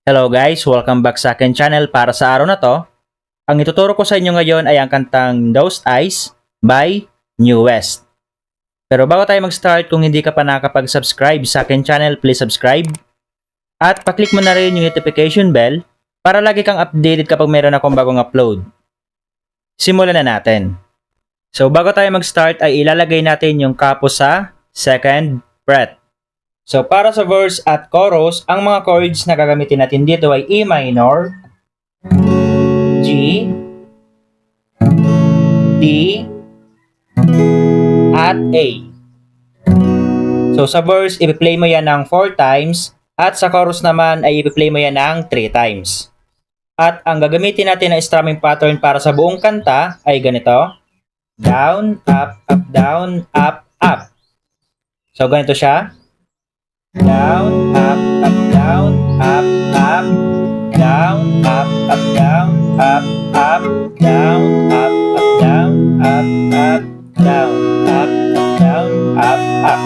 Hello guys, welcome back sa akin channel. Para sa araw na to, ang ituturo ko sa inyo ngayon ay ang kantang Those Eyes by New West. Pero bago tayo mag-start, kung hindi ka pa nakakapag-subscribe sa akin channel, please subscribe. At paklik mo na rin yung notification bell para lagi kang updated kapag meron akong bagong upload. Simulan na natin. So bago tayo mag-start ay ilalagay natin yung capo sa second fret. So, para sa verse at chorus, ang mga chords na gagamitin natin dito ay E minor, G, D, at A. So, sa verse, ipi-play mo yan ng 4 times, at sa chorus naman ay ipi-play mo yan ng 3 times. At ang gagamitin natin na strumming pattern para sa buong kanta ay ganito. Down, up, up, down, up, up. So, ganito siya. Down, up, up, down, up, up, down, up, up, down, up, up, down, up, up, down, up, up, down, up, up, down, up, up.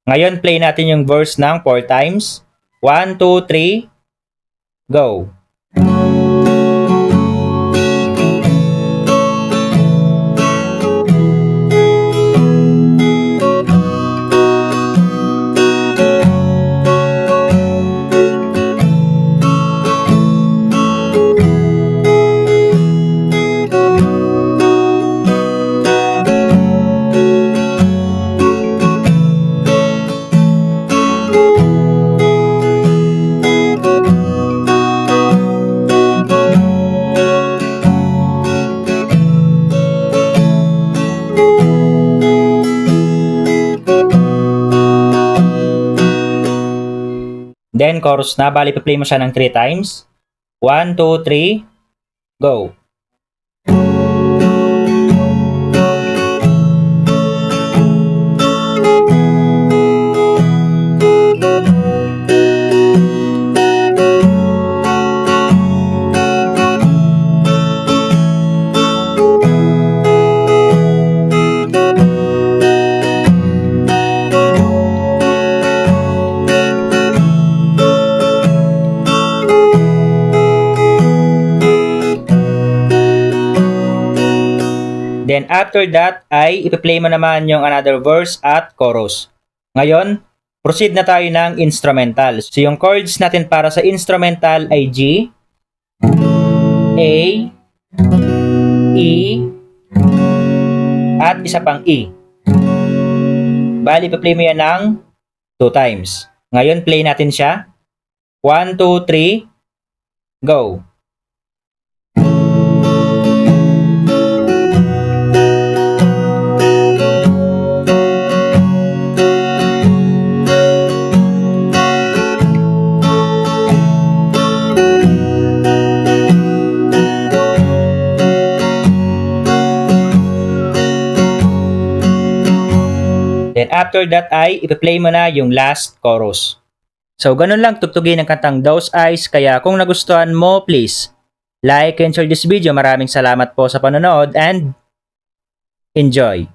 Ngayon, play natin yung verse ng 4 times. 1, 2, 3, go! Then, chorus na. Bali, pa-play mo siya ng 3 times. 1, 2, 3, go! Then after that ay ipi-play mo naman yung another verse at chorus. Ngayon, proceed na tayo ng instrumental. So yung chords natin para sa instrumental ay G, A, E, at isa pang E. Bali, ipi-play mo yan ng 2 times. Ngayon, play natin siya. 1, 2, 3, go! Then after that ay ipi-play mo na yung last chorus. So ganun lang tugtugin ang kantang Those Eyes. Kaya kung nagustuhan mo, please like and share this video. Maraming salamat po sa panonood and enjoy!